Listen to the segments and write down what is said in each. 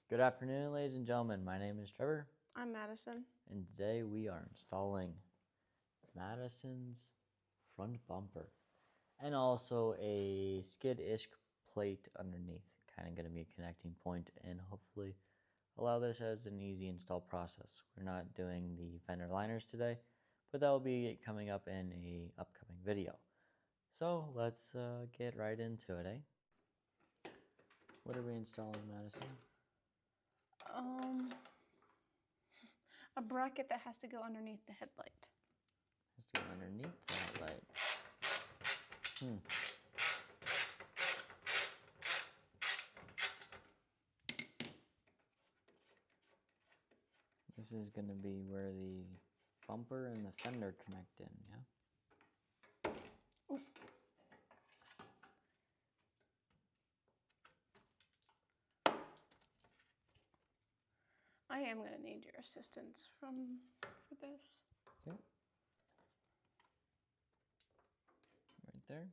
Good afternoon, ladies and gentlemen. My name is Trevor. I'm Madison. And today we are installing Madison's front bumper and also a skid-ish plate underneath. Kind of going to be a connecting point and hopefully allow this as an easy install process. We're not doing the fender liners today, but that will be coming up in a upcoming video. So let's get right into it, eh? What are we installing, Madison? A bracket that has to go underneath the headlight. Has to go underneath the headlight. This is going to be where the bumper and the fender connect in, yeah? Ooh. I am going to need your assistance for this. Okay. Right there.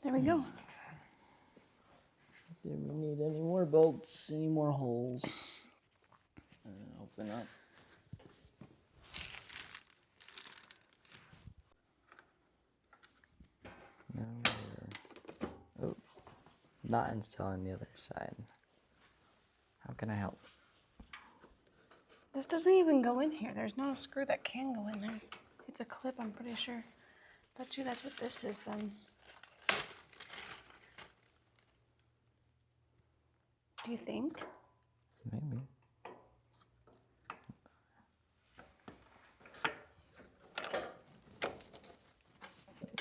There we go. Do we need any more bolts, any more holes? Hopefully not. Now we're not installing the other side. How can I help? This doesn't even go in here. There's not a screw that can go in there. It's a clip, I'm pretty sure. Bet you that's what this is then. Do you think? Maybe.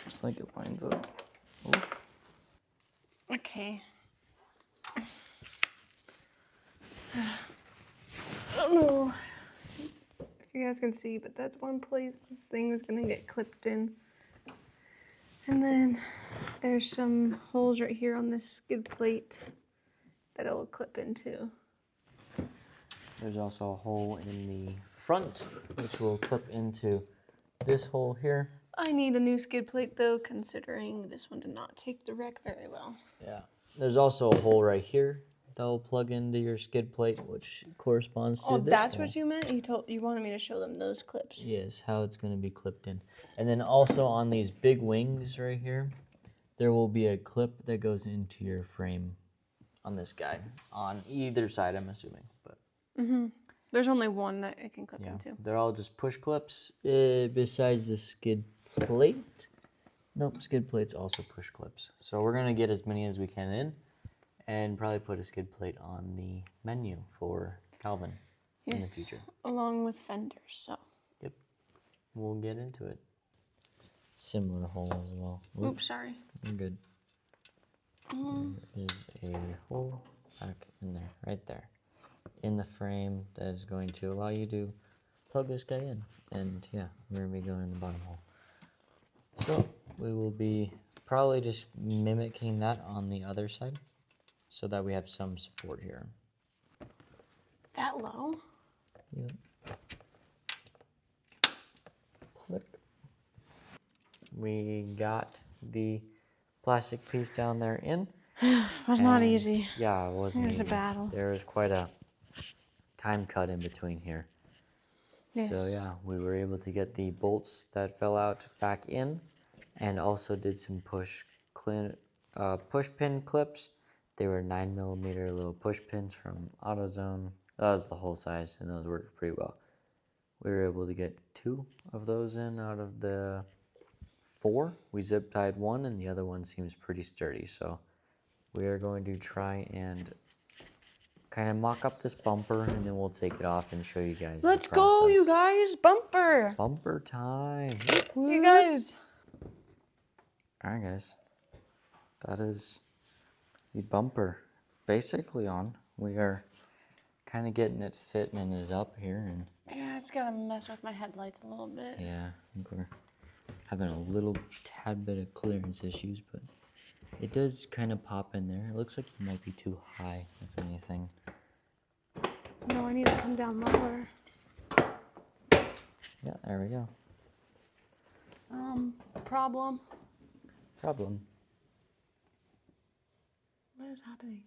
Looks like it lines up. Oh. Okay. I don't know if you guys can see, but that's one place this thing is gonna get clipped in. And then there's some holes right here on this skid plate that it'll clip into. There's also a hole in the front, which will clip into this hole here. I need a new skid plate though, considering this one did not take the wreck very well. Yeah. There's also a hole right here that will plug into your skid plate, which corresponds to this. Oh, that's hole. what you meant? You wanted me to show them those clips. Yes, how it's going to be clipped in. And then also on these big wings right here, there will be a clip that goes into your frame on this guy. On either side, I'm assuming. But There's only one that it can clip yeah, into. they're all just push clips besides the skid plate. Nope, skid plate's also push clips. So we're going to get as many as we can in and probably put a skid plate on the menu for Calvin in the future. Along with fenders, so. Yep, we'll get into it. Similar hole as well. Oops, sorry. You're good. There is a hole back in there, right there, in the frame that is going to allow you to plug this guy in. And yeah, we're going to be going in the bottom hole. So we will be probably just mimicking that on the other side so that we have some support here. That low? Yep. Click. We got the plastic piece down there in. It was not easy. Yeah, it wasn't easy. There's a battle. There was quite a time cut in between here. Yes. So yeah, we were able to get the bolts that fell out back in and also did some push pin clips. They were 9mm little push pins from AutoZone. That was the whole size and those worked pretty well. We were able to get 2 of those in out of the 4. We zip tied one and the other one seems pretty sturdy. So we are going to try and kind of mock up this bumper and then we'll take it off and show you guys. Let's go, you guys. Bumper. Bumper time. You guys. All right, guys. That is the bumper basically on. We are kind of getting it fitting it up here, and Yeah, it's gonna mess with my headlights a little bit. yeah, I think we're having a little tad bit of clearance issues, but it does kind of pop in there. It looks like you might be too high, if anything. No, I need to come down lower. Yeah, there we go. Problem. What is happening?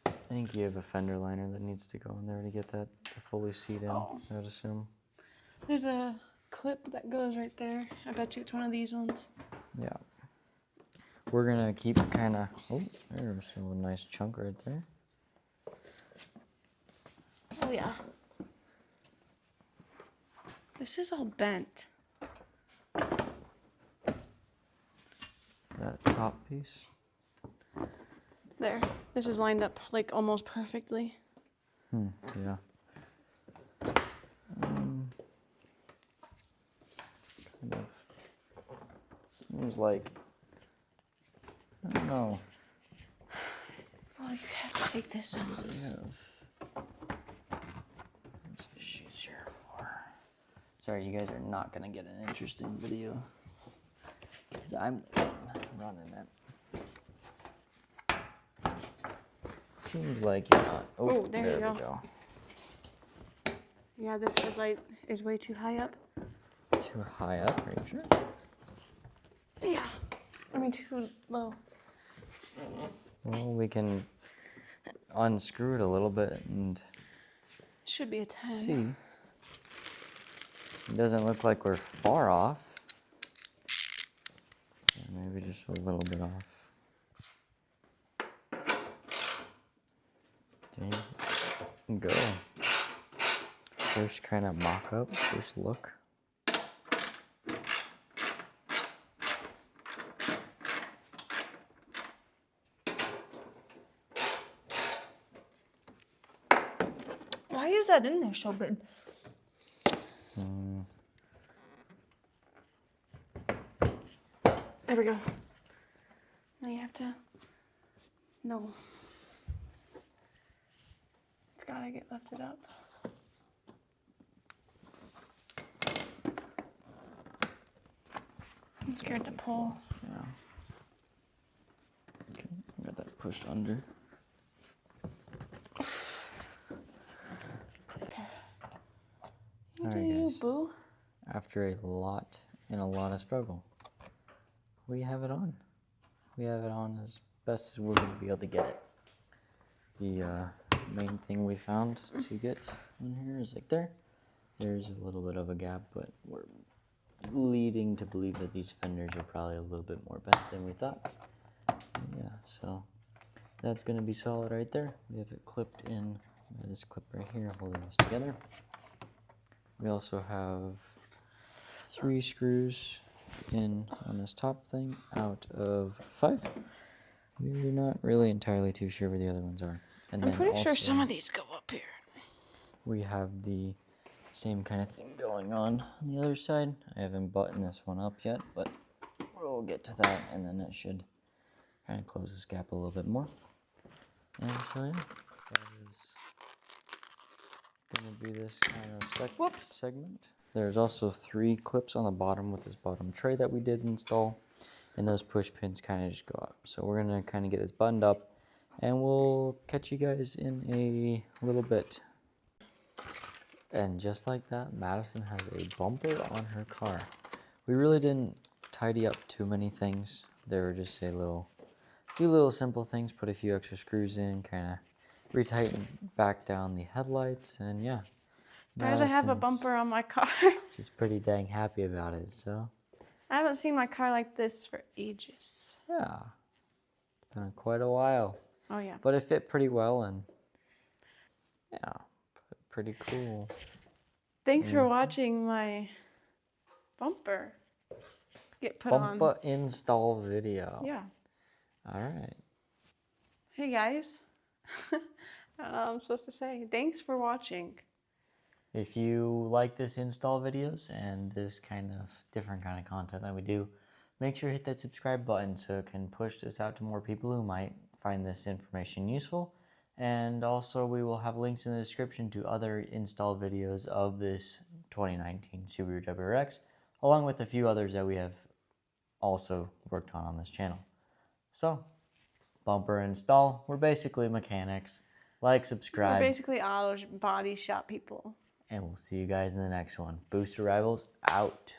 I think you have a fender liner that needs to go in there to get that to fully seat in, Oh. I would assume. There's a clip that goes right there. I bet you it's one of these ones. Yeah. We're gonna keep kind of, oh, there's a nice chunk right there. Oh yeah. This is all bent. That top piece. There. This is lined up like almost perfectly. Yeah. Kind of seems like, I don't know. Well, you have to take this off. We have those issues here for. Sorry, you guys are not gonna get an interesting video because I'm the one running it. Seems like you're not. Oh, there you we go. go. Yeah, this headlight is way too high up. Too high up, are you sure? Yeah. I mean, too low. Well, we can unscrew it a little bit and It should be a 10. see. It doesn't look like we're far off. Maybe just a little bit off. There you go. First kind of mock up, first look. Why is that in there so good? There we go. Now you have to. No. It's gotta get lifted up. I'm scared to pull. Yeah. Okay, I got that pushed under. Okay. All Do right, you, guys. boo? After a lot of struggle, we have it on. We have it on as best as we're going to be able to get it. The main thing we found to get in here is like there. There's a little bit of a gap, but we're leading to believe that these fenders are probably a little bit more bent than we thought. Yeah, so that's going to be solid right there. We have it clipped in by this clip right here holding this together. We also have 3 screws in on this top thing out of 5. We're not really entirely too sure where the other ones are. And I'm then pretty sure also some of these go up here. we have the same kind of thing going on the other side. I haven't buttoned this one up yet, but we'll get to that, and then it should kind of close this gap a little bit more. And so yeah, that is gonna be this kind of segment. There's also 3 clips on the bottom with this bottom tray that we did install, and those push pins kind of just go up. So we're gonna kind of get this buttoned up, and we'll catch you guys in a little bit. And just like that, Madison has a bumper on her car. We really didn't tidy up too many things. There were just a few little simple things, put a few extra screws in, kind of retighten back down the headlights, and yeah. Guys, I have a Madison's- bumper on my car. She's pretty dang happy about it, so I haven't seen my car like this for ages. yeah. It's been quite a while. Oh, yeah. But it fit pretty well, and yeah, pretty cool. Thanks for watching my bumper get put on. Bumper install video. Yeah. All right. Hey, guys. I don't know what I'm supposed to say. Thanks for watching. If you like this install videos and this kind of different kind of content that we do, make sure to hit that subscribe button so it can push this out to more people who might find this information useful. And also we will have links in the description to other install videos of this 2019 Subaru WRX, along with a few others that we have also worked on this channel. So, bumper install, we're basically mechanics. Like, We're subscribe, basically auto body shop people. and we'll see you guys in the next one. Booster Rivals out.